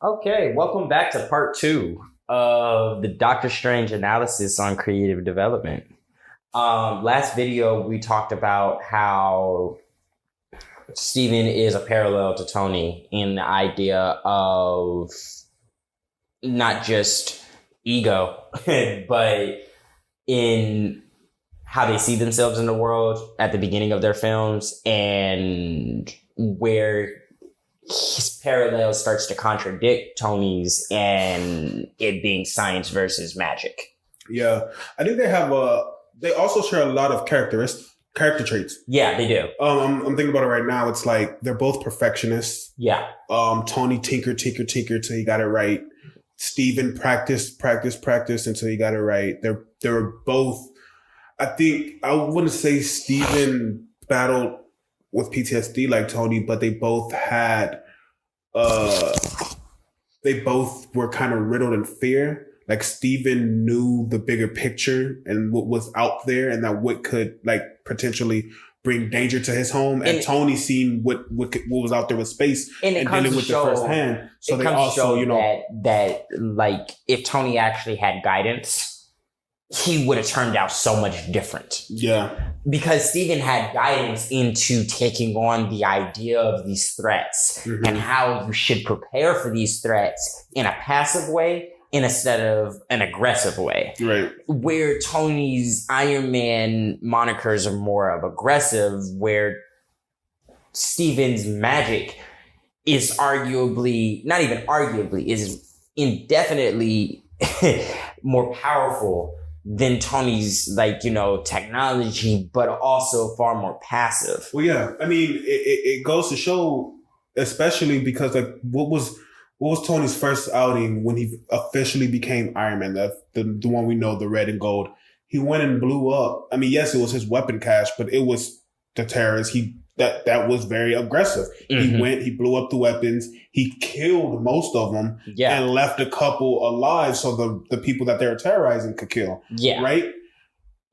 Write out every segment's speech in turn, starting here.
Okay, welcome back to part 2 of the Doctor Strange analysis on creative development. Last video, we talked about how Steven is a parallel to Tony in the idea of not just ego, but in how they see themselves in the world at the beginning of their films and where his parallel starts to contradict Tony's and it being science versus magic. Yeah, I think they also share a lot of character traits. Yeah, they do. I'm thinking about it right now. It's like they're both perfectionists. Yeah. Tony tinker till he got it right. Steven practice until he got it right. They're both. I think I wouldn't say Steven battled with PTSD like Tony, but they both had they both were kind of riddled in fear. Like Steven knew the bigger picture and what was out there and that what could like potentially bring danger to his home. And Tony seen what was out there with space and dealing with it firsthand. So they also, that like if Tony actually had guidance, he would have turned out so much different. Yeah. Because Steven had guidance into taking on the idea of these threats and how you should prepare for these threats in a passive way instead of an aggressive way. Right. Where Tony's Iron Man monikers are more of aggressive, where Steven's magic is arguably, not even arguably, is indefinitely more powerful than Tony's, technology, but also far more passive. Well, yeah. I mean, it goes to show, especially because what was Tony's first outing when he officially became Iron Man, the one we know, the red and gold. He went and blew up. I mean, yes, it was his weapon cache, but it was the terrorists. That was very aggressive. He blew up the weapons. He killed most of them and left a couple alive so the people that they were terrorizing could kill. Yeah. Right?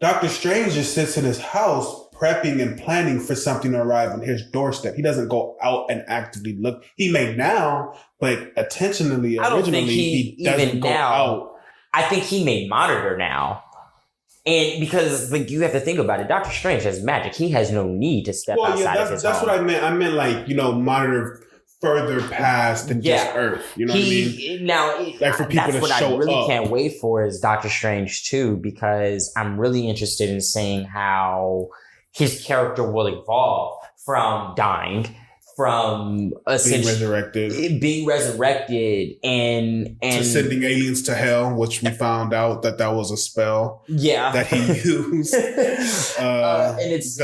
Doctor Strange just sits in his house prepping and planning for something to arrive on his doorstep. He doesn't go out and actively look. He may now, but originally he doesn't go out. I think he may monitor now. And because you have to think about it, Doctor Strange has magic. He has no need to step outside of his home. That's what I meant. I meant monitor further past than just Earth. You know what I mean? Now, for people that's what I really can't wait for is Doctor Strange 2, because I'm really interested in seeing how his character will evolve from dying, from being resurrected and to sending aliens to hell, which we found out that was a spell that he used. And it's the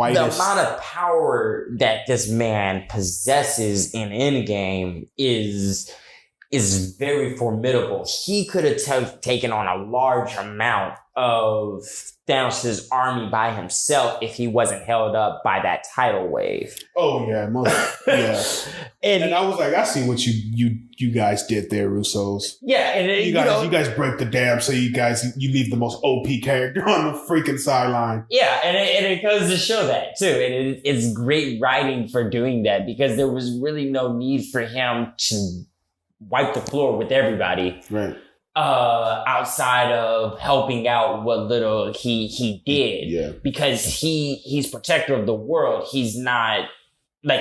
amount of power that this man possesses in Endgame is very formidable. He could have taken on a large amount of Thanos' army by himself if he wasn't held up by that tidal wave. Oh yeah, yeah. and I was like, I see what you guys did there, Russos. Yeah, and you guys break the dam, so you leave the most OP character on the freaking sideline. Yeah, and it goes to show that too. And it's great writing for doing that, because there was really no need for him to wipe the floor with everybody. Right. Outside of helping out what little he did. Yeah. Because he's protector of the world. He's not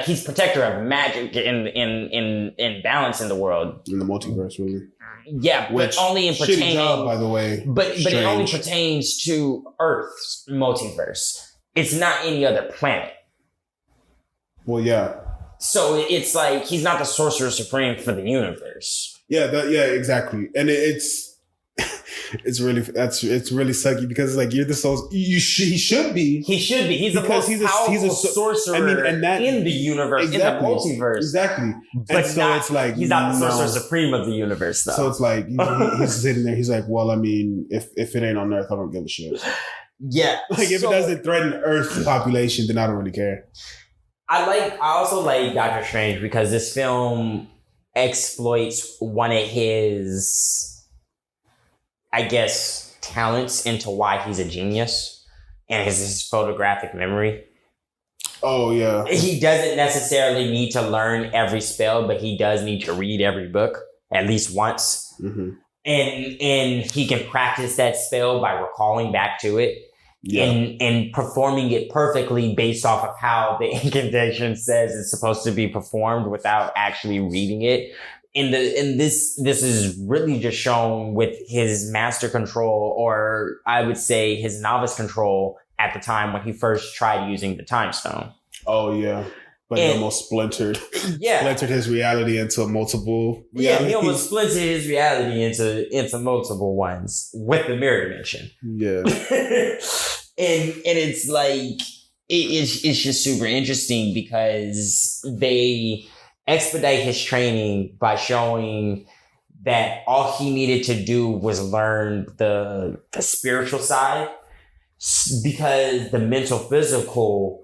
he's protector of magic in balance in the world. In the multiverse, really. Yeah, but only in pertaining, job, by the way. But it only pertains to Earth's multiverse. It's not any other planet. Well, yeah. So it's like he's not the Sorcerer Supreme for the universe. Yeah, exactly. And it's really sucky, because it's like you're the he should be. He should be. He's the most powerful sorcerer in the universe, in the multiverse. Exactly. But it's like he's not the Sorcerer Supreme of the universe, though. So it's like he's sitting there. He's like, well, I mean, if it ain't on Earth, I don't give a shit. Yeah. If it doesn't threaten Earth's population, then I don't really care. I also like Doctor Strange because this film exploits one of his, I guess, talents into why he's a genius, and his photographic memory. Oh yeah. He doesn't necessarily need to learn every spell, but he does need to read every book at least once. Mm-hmm. And he can practice that spell by recalling back to it. Yeah. And performing it perfectly based off of how the incantation says it's supposed to be performed without actually reading it. This is really just shown with his master control, or I would say his novice control at the time when he first tried using the time stone. Oh yeah. But he almost splintered his reality into multiple realities. Yeah, he almost splintered his reality into multiple ones with the mirror dimension. Yeah. and it's like it's just super interesting because they expedite his training by showing that all he needed to do was learn the spiritual side, because the mental physical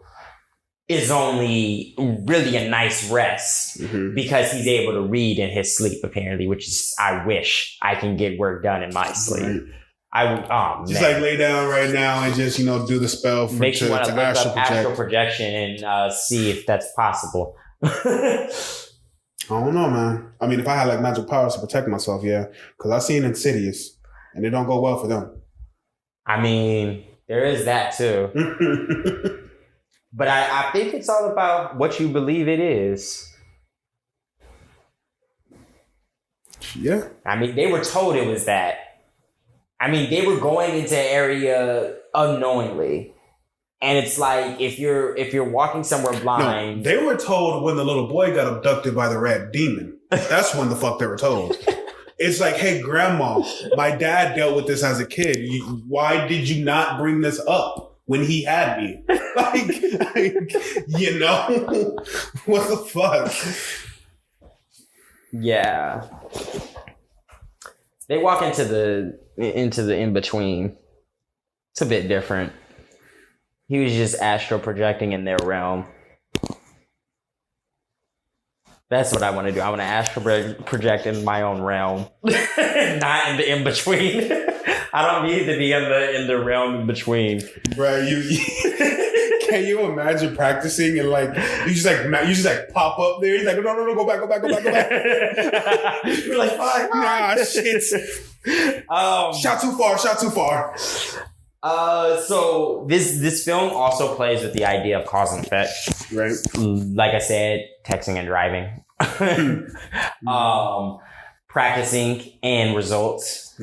is only really a nice rest because he's able to read in his sleep, apparently, which is, I wish I can get work done in my sleep. Right. I would, just like lay down right now and just, do the spell makes you want to look up astral projection and see if that's possible. I don't know, man. I mean, if I had like magic powers to protect myself, yeah, because I've seen Insidious and it don't go well for them. I mean, there is that too. But I think it's all about what you believe it is. Yeah. I mean, they were told it was that. I mean, they were going into an area unknowingly. And it's like, if you're walking somewhere blind. No, they were told when the little boy got abducted by the red demon. That's when the fuck they were told. It's like, hey, grandma, my dad dealt with this as a kid. Why did you not bring this up when he had me? Like, what the fuck? Yeah. They walk into the in-between. It's a bit different. He was just astral projecting in their realm. That's what I want to do. I want to astral project in my own realm, not in the in-between. I don't need to be in the realm in between. Bro, can you imagine practicing and like you just pop up there? He's like, no, go back. You're like, fuck, nah, shit. Shot too far. So this film also plays with the idea of cause and effect. Right. Like I said, texting and driving. Practicing and results,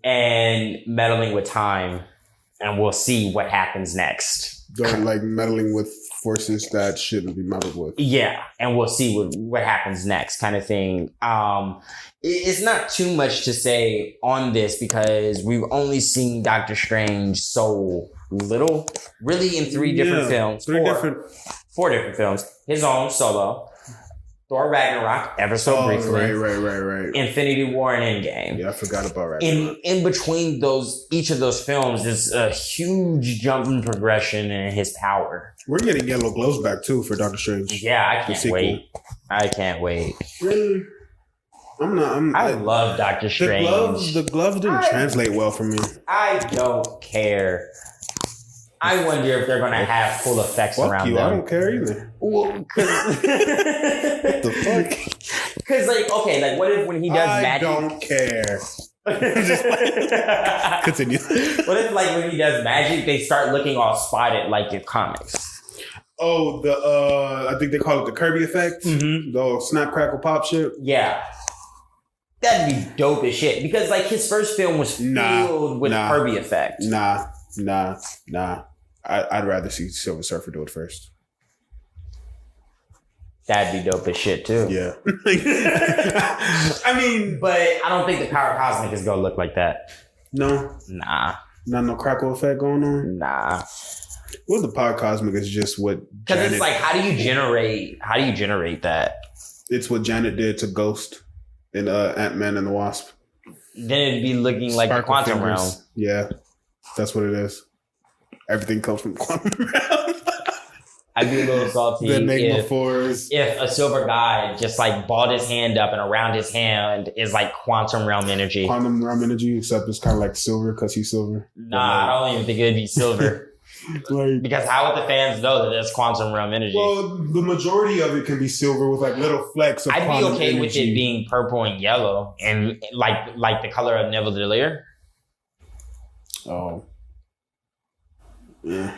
and meddling with time, and we'll see what happens next. Don't like meddling with forces that shouldn't be meddled with. Yeah, and we'll see what happens next, kind of thing. It's not too much to say on this because we've only seen Doctor Strange so little, really, in three different films. Four different films. His own solo. Thor Ragnarok, ever so briefly. Right. Infinity War and Endgame. Yeah, I forgot about Ragnarok. In between each of those films, there's a huge jump in progression in his power. We're getting yellow gloves back too for Doctor Strange. Yeah, I can't wait. Really? I love Doctor Strange. The gloves didn't translate well for me. I don't care. I wonder if they're going to have full effects around them. I don't care either. Well, what the fuck? Because, what if when he does magic? I don't care. Continue. What if, when he does magic, they start looking all spotted like in comics? Oh, I think they call it the Kirby effect. Mm-hmm. The snap, crackle, pop shit. Yeah. That'd be dope as shit. Because, his first film was filled with Kirby effect. Nah. I'd rather see Silver Surfer do it first. That'd be dope as shit too. Yeah. I mean, but I don't think the Power Cosmic is gonna look like that. No. Nah. Not no crackle effect going on? Nah. Well, the Power Cosmic is just what because it's how do you generate that? It's what Janet did to Ghost in Ant-Man and the Wasp. Then it'd be looking like the quantum realm. Yeah. That's what it is. Everything comes from the quantum realm. I'd be a little salty if a silver guy just balled his hand up and around his hand is quantum realm energy. Quantum realm energy, except it's kind of like silver because he's silver. Nah, I don't even think it'd be silver. Like, Because how would the fans know that there's quantum realm energy? well, the majority of it can be silver with like little flecks of I'd be quantum okay energy. with it being purple and yellow and like the color of Neville Delir. Oh. Yeah.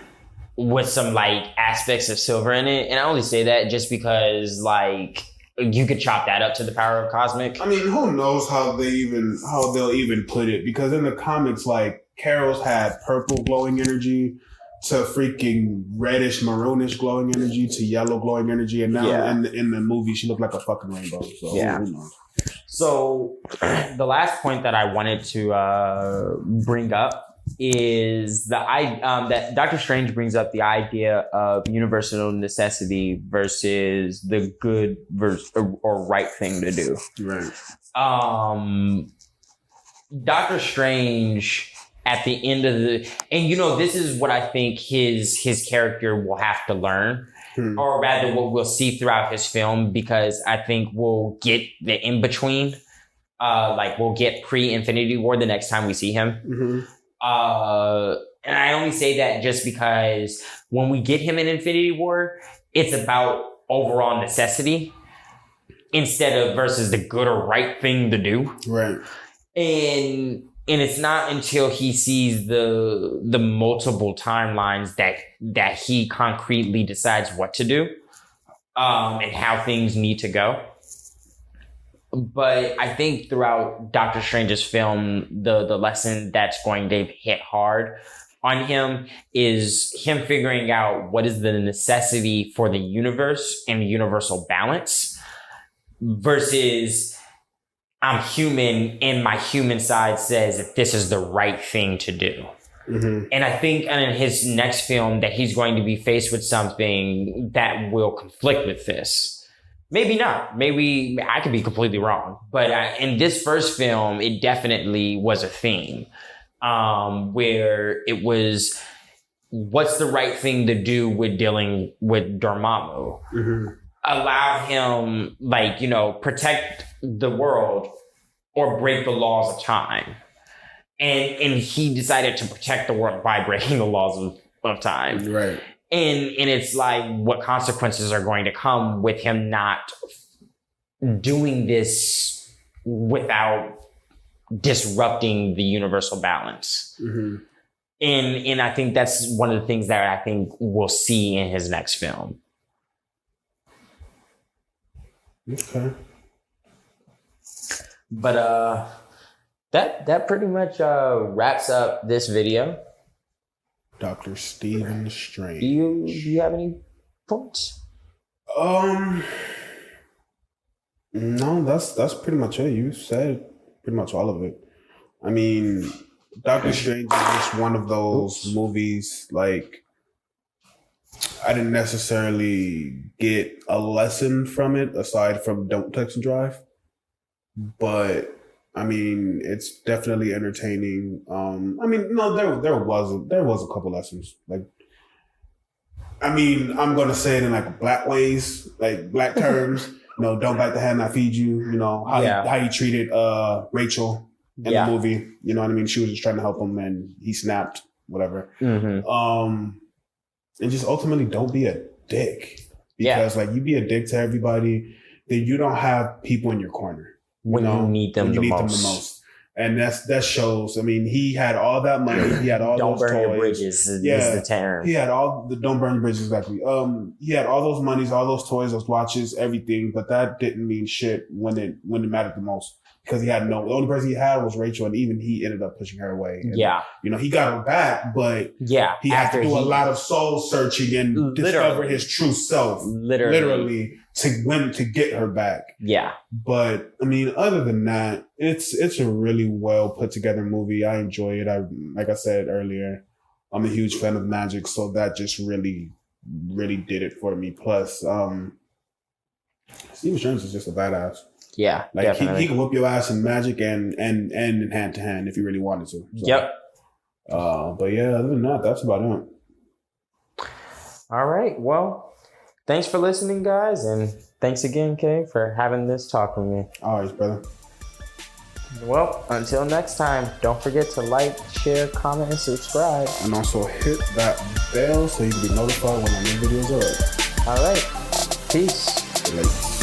With some like aspects of silver in it. And I only say that just because like you could chop that up to the power of cosmic. I mean, who knows how they'll even put it, because in the comics, like, Carol's had purple glowing energy to freaking reddish maroonish glowing energy to yellow glowing energy, and now in the movie she looked like a fucking rainbow. So who knows? So the last point that I wanted to bring up is that Doctor Strange brings up the idea of universal necessity versus the good or right thing to do. Right. Doctor Strange at the end of this is what I think his character will have to learn, or rather what we'll see throughout his film, because I think we'll get the in between, like we'll get pre-Infinity War the next time we see him. Mm-hmm. And I only say that just because when we get him in Infinity War, it's about overall necessity instead of versus the good or right thing to do. Right. And it's not until he sees the multiple timelines that he concretely decides what to do, and how things need to go. But I think throughout Doctor Strange's film, the lesson that's going to hit hard on him is him figuring out what is the necessity for the universe and the universal balance versus I'm human and my human side says that this is the right thing to do. Mm-hmm. And I think in his next film that he's going to be faced with something that will conflict with this. Maybe not. Maybe I could be completely wrong. But in this first film, it definitely was a theme where it was, what's the right thing to do with dealing with Dormammu? Mm-hmm. Allow him, protect the world or break the laws of time. And he decided to protect the world by breaking the laws of time. Right. And it's like, what consequences are going to come with him not doing this without disrupting the universal balance? Mm-hmm. And I think that's one of the things that I think we'll see in his next film. Okay. But that pretty much wraps up this video. Dr. Stephen Strange. Do you have any points? No, that's pretty much it. You said pretty much all of it. I mean, Doctor Strange is just one of those movies, like, I didn't necessarily get a lesson from it aside from don't text and drive. But I mean, it's definitely entertaining. No, there was a couple lessons. Like, I mean, I'm gonna say it in like black ways, like black terms. Don't bite the hand that feeds you. How he treated Rachel in the movie. You know what I mean? She was just trying to help him, and he snapped. Whatever. Mm-hmm. And just ultimately, don't be a dick, because like you be a dick to everybody, then you don't have people in your corner. When you need them the most. And that shows. I mean, he had all that money. He had all don't those burn toys. Your bridges is the term. He had all the don't burn your bridges, exactly. He had all those monies, all those toys, those watches, everything, but that didn't mean shit when it mattered the most. Because the only person he had was Rachel, and even he ended up pushing her away. And, he got her back, but he had to do a lot of soul searching and discover his true self. Literally to get her back. Yeah. But I mean, other than that, it's a really well put together movie. I enjoy it. Like I said earlier, I'm a huge fan of magic, so that just really, really did it for me. Plus, Stephen Strange is just a badass. Yeah, like he can whip your ass in magic and in hand to hand if he really wanted to. So, yep. But yeah, other than that, that's about it. All right. Well, thanks for listening, guys, and thanks again, Cay, for having this talk with me. All right, brother. Well, until next time, don't forget to like, share, comment, and subscribe. And also hit that bell so you can be notified when our new videos are up. All right. Peace. Later.